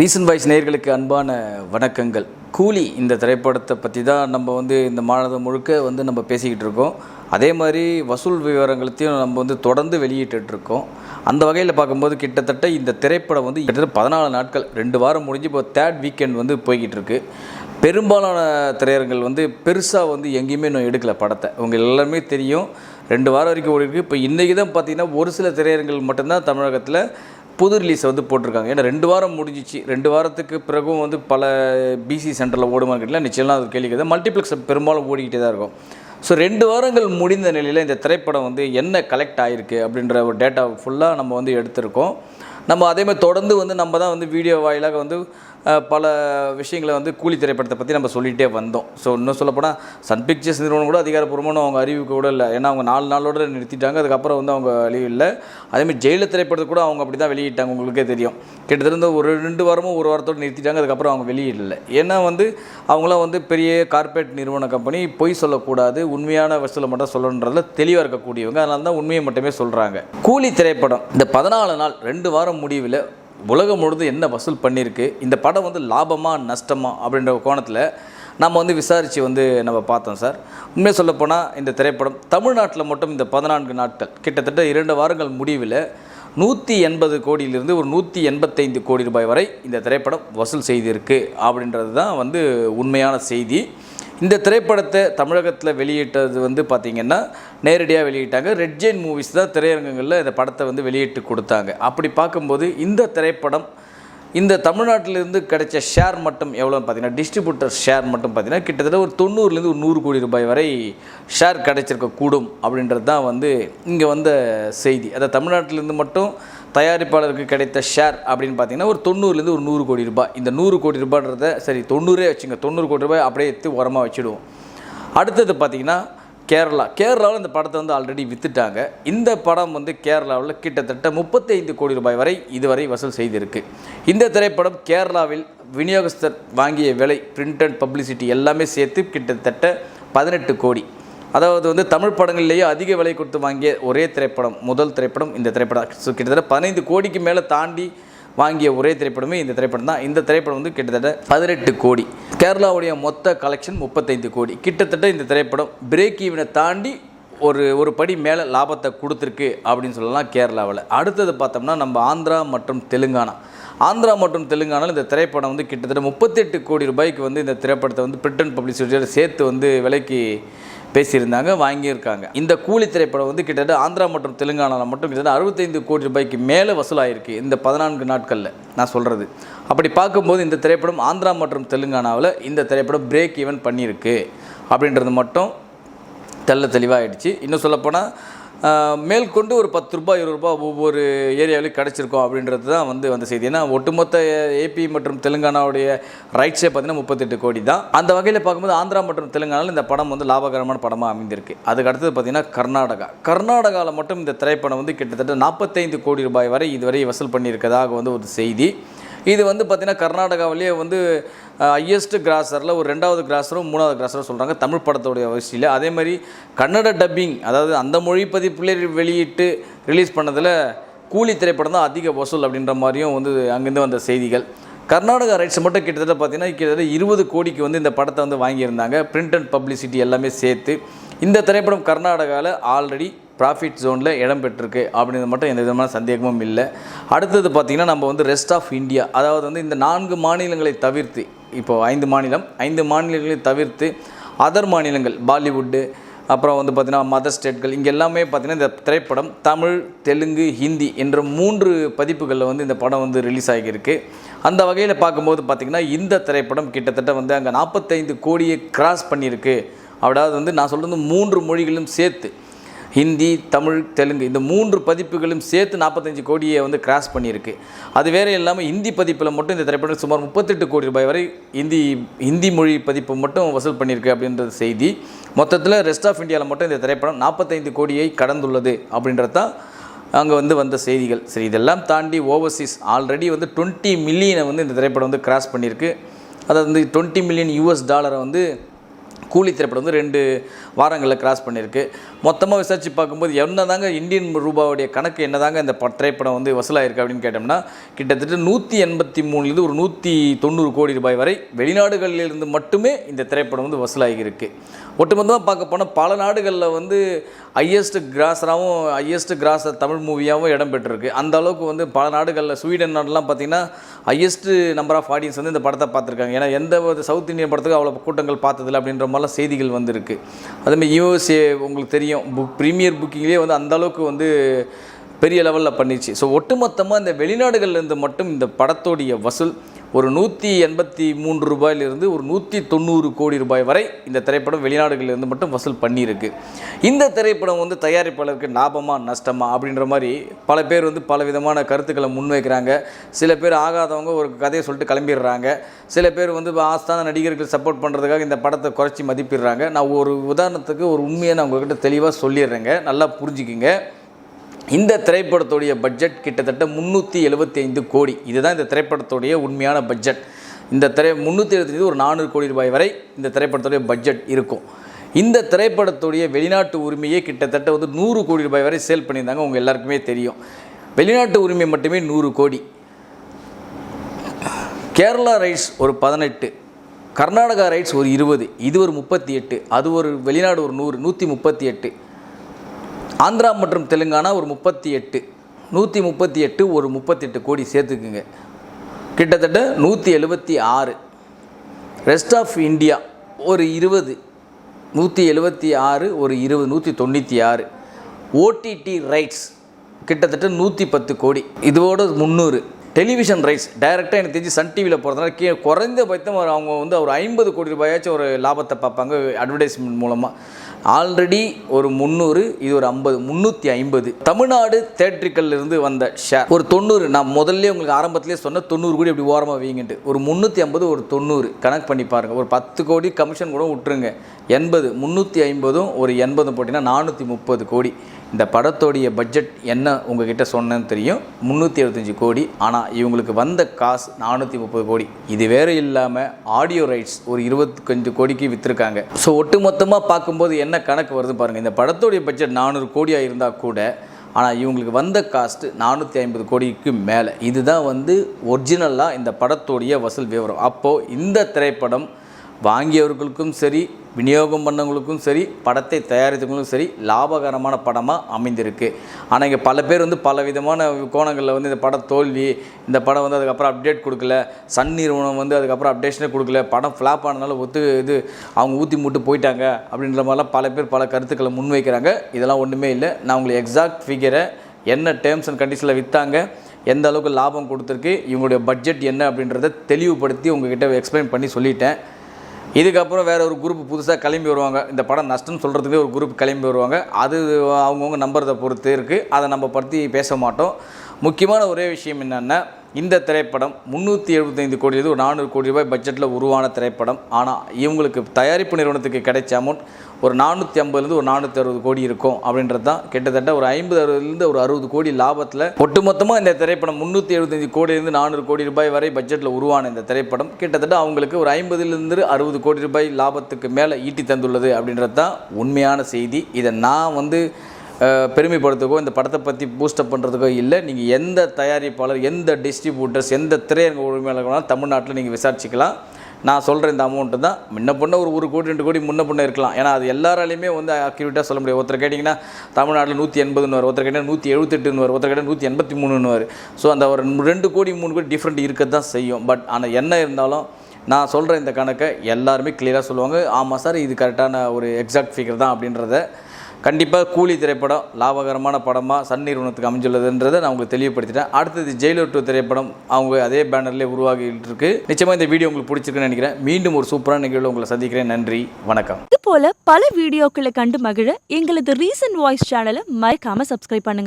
Recent voice நேயர்களுக்கு அன்பான வணக்கங்கள். கூலி இந்த திரைப்படத்தை பற்றி தான் நம்ம இந்த மாதம் முழுக்க நம்ம பேசிக்கிட்டு இருக்கோம். அதே மாதிரி வசூல் விவரங்களையும் நம்ம தொடர்ந்து வெளியிட்டுருக்கோம். அந்த வகையில் பார்க்கும்போது கிட்டத்தட்ட இந்த திரைப்படம் கிட்டத்தட்ட 14 நாட்கள் 2 வாரம் முடிஞ்சு இப்போ 3rd வீக்கெண்ட் போய்கிட்டு இருக்கு. பெரும்பாலான திரையரங்கள் பெருசாக எங்கேயுமே இன்னும் எடுக்கலை படத்தை. உங்கள் எல்லாருமே தெரியும், 2 வாரம் வரைக்கும் ஓடிருக்கு. இப்போ இன்றைக்கி தான் பார்த்திங்கன்னா ஒரு சில திரையரங்கள் மட்டும்தான் தமிழகத்தில் புது ரிலீஸை போட்டிருக்காங்க. ஏன்னா 2 வாரம் முடிஞ்சிச்சு. 2 வாரத்துக்கு பிறகும் பல பிசி சென்டரில் ஓடுமான்னு கேட்டால் நிச்சயமாக அது கேள்வி கேட்குது. மல்டிப்ளெக்ஸ் பெரும்பாலும் ஓடிக்கிட்டே தான் இருக்கும். ஸோ 2 வாரங்கள் முடிந்த நிலையில் இந்த திரைப்படம் என்ன கலெக்ட் ஆகிருக்கு அப்படின்ற ஒரு டேட்டா ஃபுல்லாக நம்ம எடுத்திருக்கோம். நம்ம அதேமாதிரி தொடர்ந்து நம்ம தான் வீடியோ வாயிலாக பல விஷயங்களை கூலி திரைப்படத்தை பற்றி நம்ம சொல்லிகிட்டே வந்தோம். ஸோ இன்னும் சொல்லப்போனால் சன் பிக்சர்ஸ் நிறுவனம் கூட அதிகாரப்பூர்வமான அவங்க அறிவிக்க கூட இல்லை. ஏன்னா அவங்க 4 நாளோடு நிறுத்திட்டாங்க. அதுக்கப்புறம் அவங்க வெளியே இல்லை. அதேமாதிரி ஜெயிலர் திரைப்படத்தை கூட அவங்க அப்படி தான் வெளியிட்டாங்க. உங்களுக்கே தெரியும், கிட்டத்தட்ட ஒரு 2 வாரமோ 1 வாரத்தோடு நிறுத்திட்டாங்க. அதுக்கப்புறம் அவங்க வெளியிடலை. ஏன்னா அவங்களாம் பெரிய கார்ப்பரேட் நிறுவன கம்பெனி, பொய் சொல்லக்கூடாது, உண்மையான வசூலை மட்டும் சொல்லணுன்றதுல தெளிவாக இருக்கக்கூடியவங்க. அதனால தான் உண்மையை மட்டுமே சொல்கிறாங்க. கூலி திரைப்படம் இந்த 14 நாள் 2 வாரம் முடிவில் உலகம் முழுவதும் என்ன வசூல் பண்ணியிருக்கு, இந்த படம் லாபமா நஷ்டமா அப்படின்ற கோணத்தில் நம்ம விசாரித்து நம்ம பார்த்தோம் சார். உண்மையை சொல்லப்போனால் இந்த திரைப்படம் தமிழ்நாட்டில் மட்டும் இந்த 14 நாட்கள் கிட்டத்தட்ட 2 வாரங்கள் முடிவில் 180 கோடியிலிருந்து ஒரு 185 கோடி ரூபாய் வரை இந்த திரைப்படம் வசூல் செய்திருக்கு அப்படின்றது தான் உண்மையான செய்தி. இந்த திரைப்படத்தை தமிழகத்தில் வெளியிட்டது பார்த்திங்கன்னா நேரடியாக வெளியிட்டாங்க. ரெட் ஜெயின் மூவிஸ் தான் திரையரங்கங்களில் இந்த படத்தை வெளியிட்டு கொடுத்தாங்க. அப்படி பார்க்கும்போது இந்த திரைப்படம் இந்த தமிழ்நாட்டிலேருந்து கிடைச்ச ஷேர் மட்டும் எவ்வளோன்னு பார்த்தீங்கன்னா, டிஸ்ட்ரிபியூட்டர் ஷேர் மட்டும் பார்த்திங்கன்னா கிட்டத்தட்ட ஒரு 90லேருந்து ஒரு 100 கோடி ரூபாய் வரை ஷேர் கிடைச்சிருக்கக்கூடும் அப்படின்றது தான் இங்கே வந்த செய்தி. அதை தமிழ்நாட்டிலேருந்து மட்டும் தயாரிப்பாளருக்கு கிடைத்த ஷேர் அப்படின்னு பார்த்தீங்கன்னா ஒரு 90லேருந்து ஒரு 100 கோடி ரூபாய். இந்த 100 கோடி ரூபாய்ன்றதை சரி 90 வச்சுங்க, 90 கோடி ரூபாய் அப்படியே எடுத்து உரமாக வச்சுடுவோம். அடுத்தது பார்த்திங்கன்னா கேரளாவில் இந்த படத்தை ஆல்ரெடி விற்றுட்டாங்க. இந்த படம் கேரளாவில் கிட்டத்தட்ட 35 கோடி ரூபாய் வரை இதுவரை வசூல் செய்திருக்கு. இந்த திரைப்படம் கேரளாவில் விநியோகஸ்தர் வாங்கிய விலை, பிரிண்ட் அண்ட் பப்ளிசிட்டி எல்லாமே சேர்த்து கிட்டத்தட்ட 18 கோடி. அதாவது தமிழ் படங்கள்லேயே அதிக விலை கொடுத்து வாங்கிய ஒரே திரைப்படம், முதல் திரைப்படம் இந்த திரைப்படம். ஸோ கிட்டத்தட்ட 15 கோடிக்கு மேலே தாண்டி வாங்கிய ஒரே திரைப்படமே இந்த திரைப்படம் தான். இந்த திரைப்படம் கிட்டத்தட்ட 18 கோடி. கேரளாவுடைய மொத்த கலெக்ஷன் 35 கோடி. கிட்டத்தட்ட இந்த திரைப்படம் பிரேக் ஈவனை தாண்டி ஒரு படி மேலே லாபத்தை கொடுத்துருக்கு அப்படின்னு சொல்லலாம் கேரளாவில். அடுத்தது பார்த்தோம்னா நம்ம ஆந்திரா மற்றும் தெலுங்கானாவில் இந்த திரைப்படம் கிட்டத்தட்ட 38 கோடி ரூபாய்க்கு இந்த திரைப்படத்தை பிரிண்ட் அண்ட் பப்ளிசிட்டியோட சேர்த்து விலைக்கு பேசியிருந்தாங்க, வாங்கியிருக்காங்க. இந்த கூலி திரைப்படம் கிட்டத்தட்ட ஆந்திரா மற்றும் தெலுங்கானாவில் மட்டும் கிட்டத்தட்ட 65 கோடி ரூபாய்க்கு மேலே வசூலாகிருக்கு இந்த 14 நாட்களில் நான் சொல்கிறது. அப்படி பார்க்கும்போது இந்த திரைப்படம் ஆந்திரா மற்றும் தெலுங்கானாவில் இந்த திரைப்படம் பிரேக் ஈவன் பண்ணியிருக்கு அப்படின்றது மட்டும் தெளிவாகிடுச்சு. இன்னும் சொல்லப்போனால் மேற்கொண்டு ஒரு 10 ரூபாய் 20 ரூபாய் ஒவ்வொரு ஏரியாவிலையும் கிடச்சிருக்கோம் அப்படின்றது தான் வந்த செய்தி. ஏன்னா ஒட்டுமொத்த ஏபி மற்றும் தெலுங்கானாவுடைய ரைட்ஸே பார்த்திங்கன்னா 38 கோடி தான். அந்த வகையில் பார்க்கும்போது ஆந்திரா மற்றும் தெலுங்கானாவில் இந்த படம் லாபகரமான படமாக அமைந்திருக்கு. அதுக்கு அடுத்தது பார்த்திங்கன்னா கர்நாடகாவில் மட்டும் இந்த திரைப்படம் கிட்டத்தட்ட 45 கோடி ரூபாய் வரை இதுவரை வசூல் பண்ணியிருக்கதாக ஒரு செய்தி. இது பார்த்திங்கன்னா கர்நாடகாவிலேயே ஹையஸ்ட் கிராஸரில் ஒரு 2வது கிராஸரும் 3வது கிராஸரும் சொல்கிறாங்க தமிழ் படத்தோடைய வரிசையில். அதே மாதிரி கன்னட டப்பிங், அதாவது அந்த மொழி பதிப்பிலே வெளியிட்டு ரிலீஸ் பண்ணதில் கூலி திரைப்படம் தான் அதிக வசூல் அப்படின்ற மாதிரியும் அங்கேருந்து வந்த செய்திகள். கர்நாடகா ரைட்ஸ் மட்டும் கிட்டத்தட்ட பார்த்திங்கன்னா கிட்டத்தட்ட 20 கோடிக்கு இந்த படத்தை வாங்கியிருந்தாங்க, பிரிண்ட் அண்ட் பப்ளிசிட்டி எல்லாமே சேர்த்து. இந்த திரைப்படம் கர்நாடகாவில் ஆல்ரெடி ப்ராஃபிட் ஜோனில் இடம் பெற்றிருக்கு அப்படின்றது மட்டும் எந்த விதமான சந்தேகமும் இல்லை. அடுத்தது பார்த்திங்கன்னா நம்ம ரெஸ்ட் ஆஃப் இந்தியா, அதாவது இந்த 4 மாநிலங்களை தவிர்த்து, இப்போது 5 மாநிலங்களை தவிர்த்து அதர் மாநிலங்கள், பாலிவுட்டு, அப்புறம் பார்த்திங்கன்னா மதர் ஸ்டேட்கள், இங்கே எல்லாமே பார்த்திங்கன்னா இந்த திரைப்படம் தமிழ், தெலுங்கு, ஹிந்தி என்ற 3 பதிப்புகளில் இந்த படம் ரிலீஸ் ஆகியிருக்கு. அந்த வகையில் பார்க்கும்போது பார்த்திங்கன்னா இந்த திரைப்படம் கிட்டத்தட்ட அங்கே 45 கோடியை கிராஸ் பண்ணியிருக்கு. அதாவது நான் சொல்கிறது 3 மொழிகளும் சேர்த்து, ஹிந்தி, தமிழ், தெலுங்கு இந்த 3 பதிப்புகளும் சேர்த்து 45 கோடியை கிராஸ் பண்ணியிருக்கு. அது வேறு இல்லாமல் ஹிந்தி பதிப்பில் மட்டும் இந்த திரைப்படம் சுமார் 38 கோடி ரூபாய் வரை ஹிந்தி மொழி பதிப்பு மட்டும் வசூல் பண்ணியிருக்கு அப்படின்றது செய்தி. மொத்தத்தில் ரெஸ்ட் ஆஃப் இந்தியாவில் மட்டும் இந்த திரைப்படம் 45 கோடியை கடந்துள்ளது அப்படின்றது தான் அங்கே வந்த செய்திகள். சரி, இதெல்லாம் தாண்டி ஓவர்சீஸ் ஆல்ரெடி 20 மில்லியனை இந்த திரைப்படம் கிராஸ் பண்ணியிருக்கு. அதாவது $20 மில்லியன் கூலி திரைப்படம் வந்து 2 வாரங்களில் கிராஸ் பண்ணியிருக்கு. மொத்தமாக விசாரித்து பார்க்கும்போது என்னதாங்க இந்தியன் ரூபாவுடைய கணக்கு என்னதாங்க இந்த திரைப்படம் வந்து வசூலாயிருக்கு அப்படின்னு கேட்டோம்னா, கிட்டத்தட்ட 183 ஒரு 190 கோடி ரூபாய் வரை வெளிநாடுகளிலிருந்து மட்டுமே இந்த திரைப்படம் வந்து வசூலாகிருக்கு. ஒட்டுமொத்தமாக பார்க்க போனால் பல நாடுகளில் வந்து ஹையஸ்ட் கிராஸர் தமிழ் மூவியாகவும் இடம் பெற்றிருக்கு. அந்த அளவுக்கு வந்து பல நாடுகளில் ஸ்வீடன் நாடுலாம் பார்த்திங்கன்னா ஹையஸ்ட் நம்பர் ஆஃப் ஆடியன்ஸ் வந்து இந்த படத்தை பார்த்துருக்காங்க. ஏன்னா எந்த ஒரு சவுத் இந்தியன் படத்துக்கு அவ்வளோ கூட்டங்கள் பார்த்ததில்லை அப்படின்ற மாதிரிலாம் செய்திகள் வந்திருக்கு. அதுமாதிரி USA உங்களுக்கு தெரியும் ப்ரீமியர் புக்கிங்லேயே வந்து அந்தளவுக்கு வந்து பெரிய லெவலில் பண்ணிச்சு. ஸோ ஒட்டுமொத்தமாக இந்த வெளிநாடுகள்லேருந்து மட்டும் இந்த படத்தோடைய வசூல் ஒரு 183 ரூபாயிலிருந்து ஒரு 190 கோடி ரூபாய் வரை இந்த திரைப்படம் வெளிநாடுகளிலிருந்து மட்டும் வசூல் பண்ணியிருக்கு. இந்த திரைப்படம் வந்து தயாரிப்பாளருக்கு லாபமா நஷ்டமா அப்படின்ற மாதிரி பல பேர் வந்து பல விதமான கருத்துக்களை முன்வைக்கிறாங்க. சில பேர் ஆகாதவங்க ஒரு கதையை சொல்லிட்டு கிளம்பிடுறாங்க. சில பேர் வந்து ஆஸ்தான நடிகர்கள் சப்போர்ட் பண்ணுறதுக்காக இந்த படத்தை குறைச்சி மதிப்பிடுறாங்க. நான் ஒரு உதாரணத்துக்கு ஒரு உண்மையை நான் உங்கள்கிட்ட தெளிவாக சொல்லிடுறேங்க, நல்லா புரிஞ்சுக்கிங்க. இந்த திரைப்படத்துடைய பட்ஜெட் கிட்டத்தட்ட 375 கோடி. இதுதான் இந்த திரைப்படத்துடைய உண்மையான பட்ஜெட். இந்த 375 ஒரு 400 கோடி ரூபாய் வரை இந்த திரைப்படத்துடைய பட்ஜெட் இருக்கும். இந்த திரைப்படத்துடைய வெளிநாட்டு உரிமையே கிட்டத்தட்ட வந்து 100 கோடி ரூபாய் வரை சேல் பண்ணியிருந்தாங்க. உங்கள் எல்லாருக்குமே தெரியும். வெளிநாட்டு உரிமை மட்டுமே 100 கோடி. கேரளா ரைட்ஸ் ஒரு 18, கர்நாடகா ரைட்ஸ் ஒரு 20, இது ஒரு 38, அது ஒரு வெளிநாடு ஒரு 100, 138. ஆந்திரா மற்றும் தெலுங்கானா ஒரு 38, 138 ஒரு 38 கோடி சேர்த்துக்குங்க, கிட்டத்தட்ட 176. ரெஸ்ட் ஆஃப் இந்தியா ஒரு 20, 176 ஒரு 20, 196. ஓடிடி ரைட்ஸ் கிட்டத்தட்ட 110 கோடி, இதோட 300. டெலிவிஷன் ரைட்ஸ் டைரெக்டாக எனக்கு தெரிஞ்சு சன் டிவியில் போகிறதுனால குறைந்தபட்சம் அவங்க வந்து ஒரு 50 கோடி ரூபாயாச்சும் ஒரு லாபத்தை பார்ப்பாங்க அட்வர்டைஸ்மெண்ட் மூலமாக. ஆல்ரெடி ஒரு 300, இது ஒரு 50, 350. தமிழ்நாடு தேட்ரிக்கல்லிருந்து வந்த ஷேர் ஒரு 90. நான் முதல்ல உங்களுக்கு ஆரம்பத்திலே சொன்ன 90 கோடி அப்படி ஓரமாக வீங்கிட்டு ஒரு 350 ஒரு 90 கணக்கு பண்ணி பாருங்கள். ஒரு 10 கோடி கமிஷன் கூட விட்டுருங்க, 80, 350 ஒரு 80 போட்டிங்கன்னா 430 கோடி. இந்த படத்தோடைய பட்ஜெட் என்ன உங்ககிட்ட சொன்னேன்னு தெரியும், 375 கோடி. ஆனால் இவங்களுக்கு வந்த காசு 430 கோடி. இது வேறு இல்லாமல் ஆடியோ ரைட்ஸ் ஒரு 25 கோடிக்கு விற்றுருக்காங்க. ஸோ ஒட்டு மொத்தமாக பார்க்கும்போது என்ன கணக்கு வருது பாருங்கள். இந்த படத்தோடைய பட்ஜெட் 400 கோடியாக இருந்தால் கூட ஆனால் இவங்களுக்கு வந்த காஸ்ட்டு 450 கோடிக்கு மேலே. இதுதான் வந்து ஒரிஜினலாக இந்த படத்தோடைய வசூல் விவரம். அப்போது இந்த திரைப்படம் வாங்கியவர்களுக்கும் சரி, விநியோகம் பண்ணவங்களுக்கும் சரி, படத்தை தயாரித்தவங்களுக்கும் சரி லாபகரமான படமாக அமைந்திருக்கு. ஆனால் இங்கே பல பேர் வந்து பல விதமான கோணங்களில் வந்து இந்த படம் தோல்வி, இந்த படம் வந்து அதுக்கப்புறம் அப்டேட் கொடுக்கல, சன் நிறுவனம் வந்து அதுக்கப்புறம் அப்டேஷனே கொடுக்கல, படம் ஃப்ளாப் ஆனதுனால அவங்க ஊற்றி மூட்டு போயிட்டாங்க அப்படின்ற மாதிரிலாம் பல பேர் பல கருத்துக்களை முன்வைக்கிறாங்க. இதெல்லாம் ஒன்றுமே இல்லை. நான் உங்களுக்கு எக்ஸாக்ட் ஃபிகரை, என்ன டேர்ம்ஸ் அண்ட் கண்டிஷனில் விற்றாங்க, எந்த அளவுக்கு லாபம் கொடுத்துருக்கு, இவங்களுடைய பட்ஜெட் என்ன அப்படின்றத தெளிவுபடுத்தி உங்ககிட்ட எக்ஸ்பிளைன் பண்ணி சொல்லிட்டேன். இதுக்கப்புறம் வேறு ஒரு குரூப் புதுசாக கிளம்பி வருவாங்க. இந்த படம் நஷ்டம்னு சொல்கிறதுக்கே ஒரு குரூப் கிளம்பி வருவாங்க. அது அவங்கவுங்க நம்புறதை பொறுத்து இருக்குது. அதை நம்ம பற்றி பேச மாட்டோம். முக்கியமான ஒரே விஷயம் என்னென்னா, இந்த திரைப்படம் 375 கோடி ஒரு 400 கோடி ரூபாய் பட்ஜெட்டில் உருவான திரைப்படம். ஆனால் இவங்களுக்கு தயாரிப்பு நிறுவனத்துக்கு கிடைச்ச அமௌண்ட் ஒரு 450 ஒரு 460 கோடி இருக்கும் அப்படின்றது தான். கிட்டத்தட்ட ஒரு 50 ஒரு 60 கோடி லாபத்தில் ஒட்டுமொத்தமாக இந்த திரைப்படம் 375 கோடியிலிருந்து 400 கோடி ரூபாய் வரை பட்ஜெட்டில் உருவான இந்த திரைப்படம் கிட்டத்தட்ட அவங்களுக்கு ஒரு 50 60 கோடி ரூபாய் லாபத்துக்கு மேலே ஈட்டி தந்துள்ளது அப்படின்றது தான் உண்மையான செய்தி. இதை நான் வந்து பெருமைப்படுத்துக்கோ இந்த படத்தை பற்றி பூஸ்டப் பண்ணுறதுக்கோ இல்லை. நீங்கள் எந்த தயாரிப்பாளர், எந்த டிஸ்ட்ரிபியூட்டர்ஸ், எந்த திரையரங்க உரிமையாளர்களாலும் தமிழ்நாட்டில் நீங்கள் விசாரிச்சிக்கலாம். நான் சொல்கிற இந்த அமௌண்ட்டு தான். முன்ன பண்ண ஒரு 1 கோடி 2 கோடி முன்ன பண்ண இருக்கலாம். ஏன்னா அது எல்லாராலையுமே வந்து அக்யூரேட்டாக சொல்ல முடியாது. ஒருத்தர் கேட்டிங்கன்னா தமிழ்நாட்டில் 180 ஒருத்தர் கேட்டால் 178 ஒருத்தர் கேட்டால் 183 ஸோ அந்த ஒரு 2 கோடி 3 கோடி டிஃப்ரெண்ட் இருக்க தான் செய்யும். பட் ஆனால் என்ன இருந்தாலும் நான் சொல்கிற இந்த கணக்கை எல்லாருமே கிளியராக சொல்லுவாங்க. ஆமாம் சார், இது கரெக்டான ஒரு எக்ஸாக்ட் ஃபிகர் தான் அப்படின்றத. கண்டிப்பாக கூலி திரைப்படம் லாபகரமான படமாக சன் நிறுவனத்துக்கு அமைஞ்சுள்ளதுன்றதை நான் உங்களுக்கு தெளிவுபடுத்திட்டேன். அடுத்தது ஜெயிலர் 2 திரைப்படம் அவங்க அதே பேனர்லேயே உருவாகிட்டு இருக்கு. நிச்சயமாக இந்த வீடியோ உங்களுக்கு பிடிச்சிருக்குன்னு நினைக்கிறேன். மீண்டும் ஒரு சூப்பரான நிகழ்வில் உங்களை சந்திக்கிறேன். நன்றி, வணக்கம். இது போல பல வீடியோக்களை கண்டு மகிழ எங்களது ரீசன்ட் வாய்ஸ் சேனலை மறக்காம சப்ஸ்கிரைப் பண்ணுங்க.